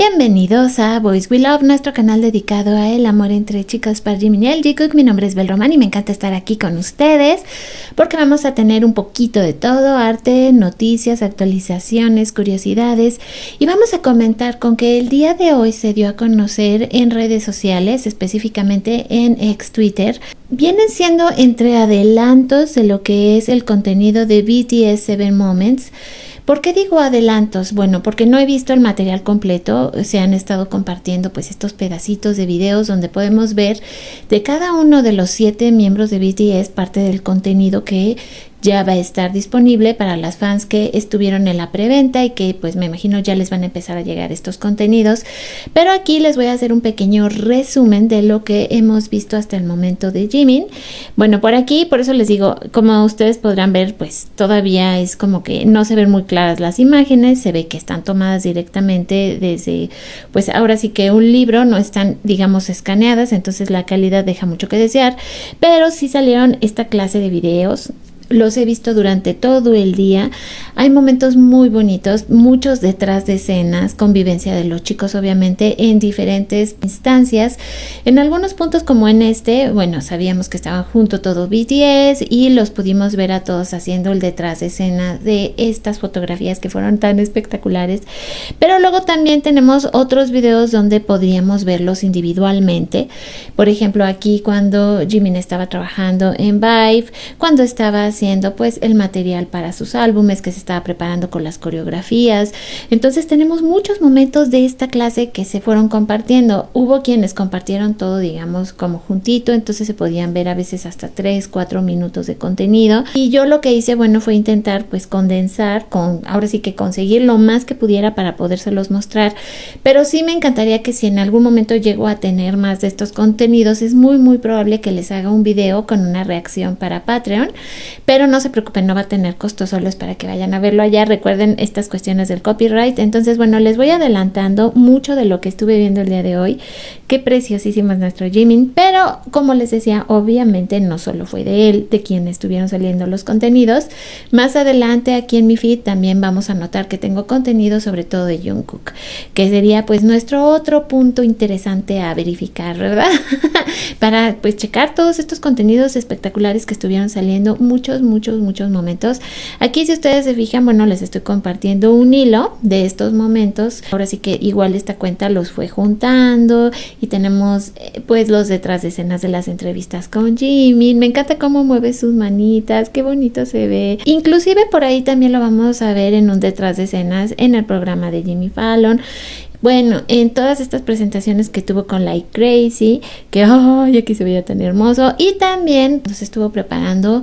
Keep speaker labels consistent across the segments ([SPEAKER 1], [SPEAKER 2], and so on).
[SPEAKER 1] Bienvenidos a Boys We Love, nuestro canal dedicado a el amor entre chicos para Jimin y Jungkook. Mi nombre es Bel Román y me encanta estar aquí con ustedes porque vamos a tener un poquito de todo: arte, noticias, actualizaciones, curiosidades, y vamos a comentar con que el día de hoy se dio a conocer en redes sociales, específicamente en ex Twitter. Vienen siendo entre adelantos de lo que es el contenido de BTS 7 Moments. ¿Por qué digo adelantos? Bueno, porque no he visto el material completo. Se han estado compartiendo pues estos pedacitos de videos donde podemos ver de cada uno de los 7 miembros de BTS parte del contenido que ya va a estar disponible para las fans que estuvieron en la preventa y que pues me imagino ya les van a empezar a llegar estos contenidos. Pero aquí les voy a hacer un pequeño resumen de lo que hemos visto hasta el momento de Jimin. Bueno, por aquí, por eso les digo, como ustedes podrán ver, pues todavía es como que no se ven muy claras las imágenes, se ve que están tomadas directamente desde, pues ahora sí que un libro, no están, digamos, escaneadas, entonces la calidad deja mucho que desear, pero sí salieron esta clase de videos. Los he visto durante todo el día. Hay momentos muy bonitos, muchos detrás de escenas, convivencia de los chicos obviamente en diferentes instancias. En algunos puntos como en este, bueno, sabíamos que estaban junto todo BTS y los pudimos ver a todos haciendo el detrás de escena de estas fotografías que fueron tan espectaculares. Pero luego también tenemos otros videos donde podríamos verlos individualmente. Por ejemplo, aquí cuando Jimin estaba trabajando en Vive, cuando estaba haciendo pues el material para sus álbumes, que se estaba preparando con las coreografías. Entonces tenemos muchos momentos de esta clase que se fueron compartiendo. Hubo quienes compartieron todo, digamos, como juntito, entonces se podían ver a veces hasta 3-4 minutos de contenido. Y yo lo que hice, bueno, fue intentar pues condensar, ahora sí que conseguir lo más que pudiera para podérselos mostrar. Pero sí me encantaría que si en algún momento llego a tener más de estos contenidos, es muy probable que les haga un video con una reacción para Patreon. Pero no se preocupen, no va a tener costo, solo es para que vayan a verlo allá. Recuerden estas cuestiones del copyright. Entonces, bueno, les voy adelantando mucho de lo que estuve viendo el día de hoy. Qué preciosísimo es nuestro Jimin. Pero, como les decía, obviamente no solo fue de él, de quien estuvieron saliendo los contenidos. Más adelante aquí en mi feed también vamos a notar que tengo contenido sobre todo de Jungkook, que sería pues nuestro otro punto interesante a verificar, ¿verdad? Para pues checar todos estos contenidos espectaculares que estuvieron saliendo, muchos momentos. Aquí, si ustedes se fijan, bueno, les estoy compartiendo un hilo de estos momentos. Ahora sí que igual esta cuenta los fue juntando y tenemos pues los detrás de escenas de las entrevistas con Jimin. Me encanta cómo mueve sus manitas, qué bonito se ve. Inclusive por ahí también lo vamos a ver en un detrás de escenas en el programa de Jimmy Fallon. Bueno, en todas estas presentaciones que tuvo con Like Crazy, que aquí se veía tan hermoso, y también nos estuvo preparando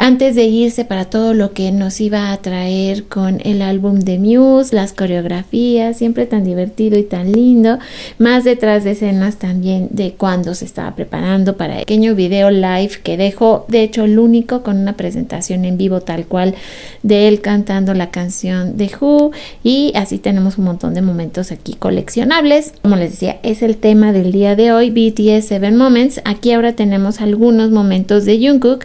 [SPEAKER 1] antes de irse para todo lo que nos iba a traer con el álbum de Muse, las coreografías, siempre tan divertido y tan lindo. Más detrás de escenas también de cuando se estaba preparando para el pequeño video live que dejó, de hecho el único, con una presentación en vivo tal cual de él cantando la canción de Who. Y así tenemos un montón de momentos aquí coleccionables. Como les decía, es el tema del día de hoy, BTS 7 Moments. Aquí ahora tenemos algunos momentos de Jungkook.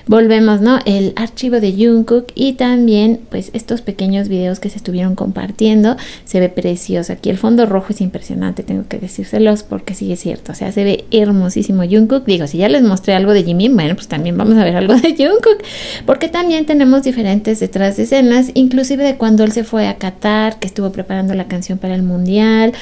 [SPEAKER 1] Volvemos, ¿no? El archivo de Jungkook y también pues estos pequeños videos que se estuvieron compartiendo. Se ve precioso. Aquí el fondo rojo es impresionante, tengo que decírselos porque sí es cierto. O sea, se ve hermosísimo Jungkook. Digo, si ya les mostré algo de Jimin, bueno, pues también vamos a ver algo de Jungkook, porque también tenemos diferentes detrás de escenas, inclusive de cuando él se fue a Qatar, que estuvo preparando la canción para el mundial.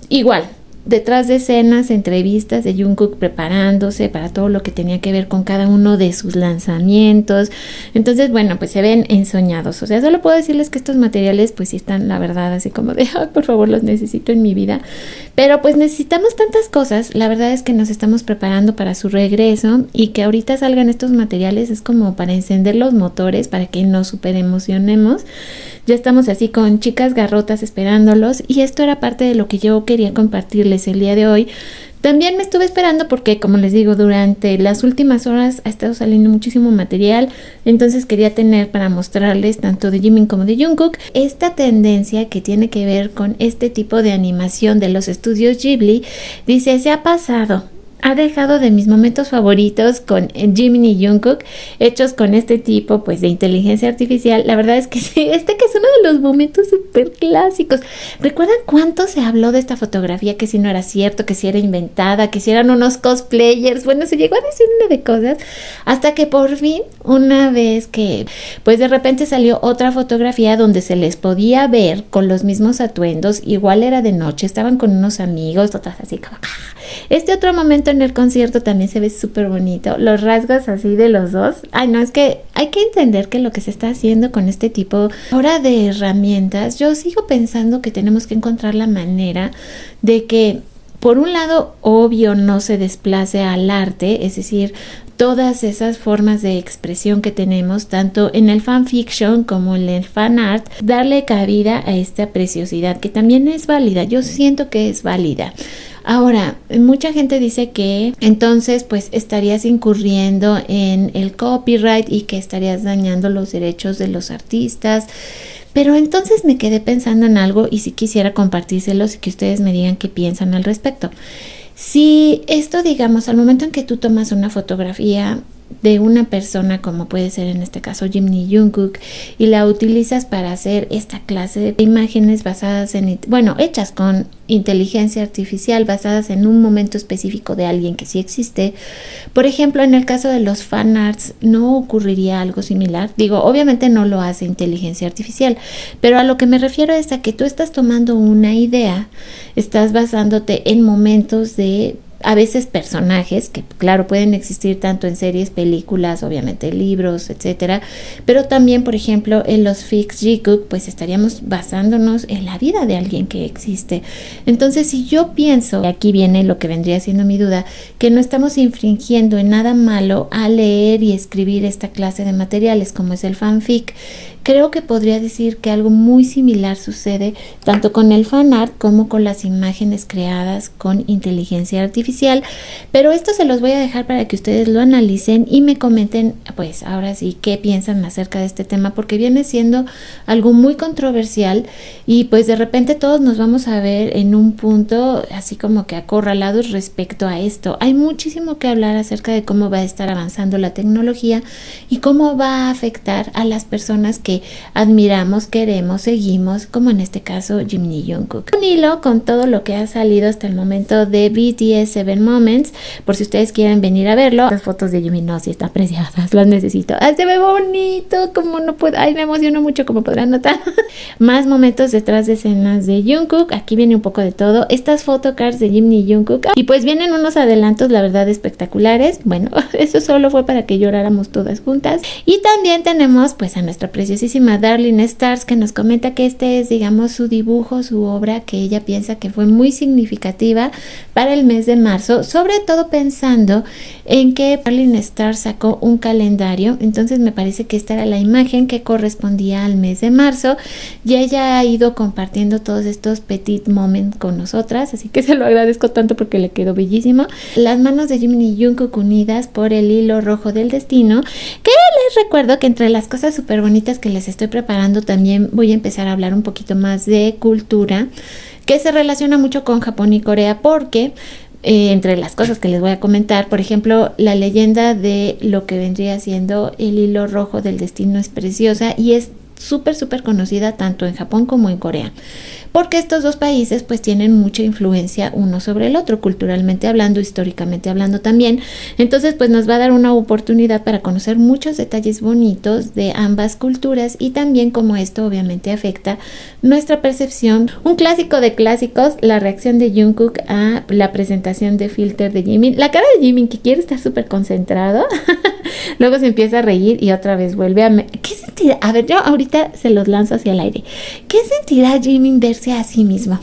[SPEAKER 1] Igual, detrás de escenas, entrevistas de Jungkook preparándose para todo lo que tenía que ver con cada uno de sus lanzamientos. Entonces, bueno, pues se ven ensoñados. O sea, solo puedo decirles que estos materiales pues sí están, la verdad, así como de, ay, por favor, los necesito en mi vida. Pero pues necesitamos tantas cosas. La verdad es que nos estamos preparando para su regreso y que ahorita salgan estos materiales es como para encender los motores, para que nos super emocionemos. Ya estamos así con chicas garrotas esperándolos, y esto era parte de lo que yo quería compartirles el día de hoy. También me estuve esperando porque, como les digo, durante las últimas horas ha estado saliendo muchísimo material, entonces quería tener para mostrarles tanto de Jimin como de Jungkook esta tendencia que tiene que ver con este tipo de animación de los estudios Ghibli. Dice, se ha pasado ha dejado de mis momentos favoritos con Jimin y Jungkook, hechos con este tipo pues de inteligencia artificial. La verdad es que sí, que es uno de los momentos súper clásicos. ¿Recuerdan cuánto se habló de esta fotografía? Que si no era cierto, que si era inventada, que si eran unos cosplayers. Bueno, se llegó a decir una de cosas, hasta que por fin, una vez que pues de repente salió otra fotografía donde se les podía ver con los mismos atuendos, igual era de noche, estaban con unos amigos, otras así como... Este otro momento en el concierto también se ve súper bonito, los rasgos así de los dos. Ay, no, es que hay que entender que lo que se está haciendo con este tipo ahora de herramientas, yo sigo pensando que tenemos que encontrar la manera de que, por un lado, obvio, no se desplace al arte, es decir, todas esas formas de expresión que tenemos, tanto en el fanfiction como en el fan art, darle cabida a esta preciosidad que también es válida. Yo siento que es válida. Ahora, mucha gente dice que entonces pues estarías incurriendo en el copyright y que estarías dañando los derechos de los artistas. Pero entonces me quedé pensando en algo y si quisiera compartírselos y que ustedes me digan qué piensan al respecto. Si esto, digamos, al momento en que tú tomas una fotografía de una persona, como puede ser en este caso Jimin y Jungkook, y la utilizas para hacer esta clase de imágenes basadas en, bueno, hechas con inteligencia artificial, basadas en un momento específico de alguien que sí existe. Por ejemplo, en el caso de los fan arts, ¿no ocurriría algo similar? Digo, obviamente no lo hace inteligencia artificial, pero a lo que me refiero es a que tú estás tomando una idea, estás basándote en momentos de a veces personajes que claro pueden existir tanto en series, películas, obviamente libros, etcétera, pero también por ejemplo en los fics Jikook pues estaríamos basándonos en la vida de alguien que existe. Entonces si yo pienso, y aquí viene lo que vendría siendo mi duda, que no estamos infringiendo en nada malo al leer y escribir esta clase de materiales como es el fanfic, creo que podría decir que algo muy similar sucede tanto con el fan art como con las imágenes creadas con inteligencia artificial, pero esto se los voy a dejar para que ustedes lo analicen y me comenten pues ahora sí qué piensan acerca de este tema, porque viene siendo algo muy controversial y pues de repente todos nos vamos a ver en un punto así como que acorralados respecto a esto. Hay muchísimo que hablar acerca de cómo va a estar avanzando la tecnología y cómo va a afectar a las personas que admiramos, queremos, seguimos, como en este caso Jimin y Jungkook. Un hilo con todo lo que ha salido hasta el momento de BTS 7 Moments, por si ustedes quieren venir a verlo. Las fotos de Jimin no, sí están preciosas, las necesito. ¡Ay, se ve bonito! Como no puedo, ay, me emociono mucho, como podrán notar. Más momentos detrás de escenas de Jungkook, aquí viene un poco de todo. Estas photocards de Jimin y Jungkook, y pues vienen unos adelantos, la verdad, espectaculares. Bueno, eso solo fue para que lloráramos todas juntas. Y también tenemos pues a nuestra preciosísima Darling Stars, que nos comenta que este es, digamos, su dibujo, su obra, que ella piensa que fue muy significativa para el mes de marzo, sobre todo pensando en que Darling Stars sacó un calendario. Entonces me parece que esta era la imagen que correspondía al mes de marzo y ella ha ido compartiendo todos estos petit moments con nosotras, así que se lo agradezco tanto porque le quedó bellísimo. Las manos de Jimin y Jungkook unidas por el hilo rojo del destino, que les recuerdo que entre las cosas súper bonitas que les estoy preparando también voy a empezar a hablar un poquito más de cultura que se relaciona mucho con Japón y Corea, porque entre las cosas que les voy a comentar, por ejemplo, la leyenda de lo que vendría siendo el hilo rojo del destino es preciosa y es súper conocida tanto en Japón como en Corea, porque estos dos países pues tienen mucha influencia uno sobre el otro, culturalmente hablando, históricamente hablando también. Entonces pues nos va a dar una oportunidad para conocer muchos detalles bonitos de ambas culturas y también cómo esto obviamente afecta nuestra percepción. Un clásico de clásicos, la reacción de Jungkook a la presentación de Filter de Jimin, la cara de Jimin que quiere estar súper concentrado luego se empieza a reír y otra vez vuelve a... ¿Qué sentirá? A ver, yo ahorita se los lanzo hacia el aire. ¿Qué sentirá Jimin verse a sí mismo?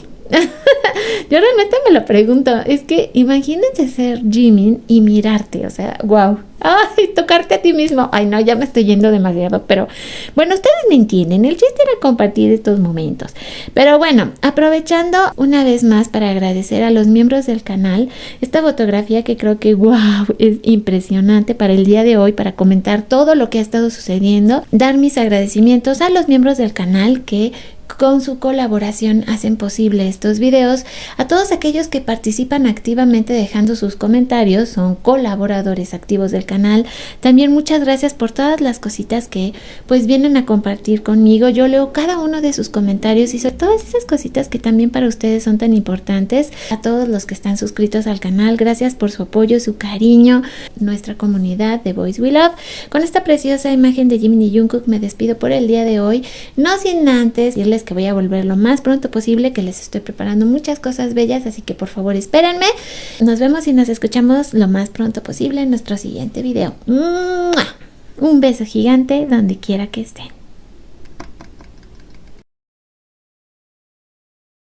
[SPEAKER 1] Yo realmente me lo pregunto. Es que imagínense ser Jimin y mirarte, o sea, wow. Ay, tocarte a ti mismo. Ay, no, ya me estoy yendo demasiado, pero bueno, ustedes me entienden. El chiste era compartir estos momentos. Pero bueno, aprovechando una vez más para agradecer a los miembros del canal esta fotografía que creo que wow, es impresionante para el día de hoy, para comentar todo lo que ha estado sucediendo. Dar mis agradecimientos a los miembros del canal que con su colaboración hacen posible estos videos. A todos aquellos que participan activamente dejando sus comentarios, son colaboradores activos del canal. También muchas gracias por todas las cositas que pues vienen a compartir conmigo. Yo leo cada uno de sus comentarios y sobre todas esas cositas que también para ustedes son tan importantes. A todos los que están suscritos al canal, gracias por su apoyo, su cariño, nuestra comunidad de Boys We Love. Con esta preciosa imagen de Jimin y Jungkook me despido por el día de hoy, no sin antes decirles que voy a volver lo más pronto posible, que les estoy preparando muchas cosas bellas, así que por favor espérenme. Nos vemos y nos escuchamos lo más pronto posible en nuestro siguiente video. ¡Mua! Un beso gigante donde quiera que estén.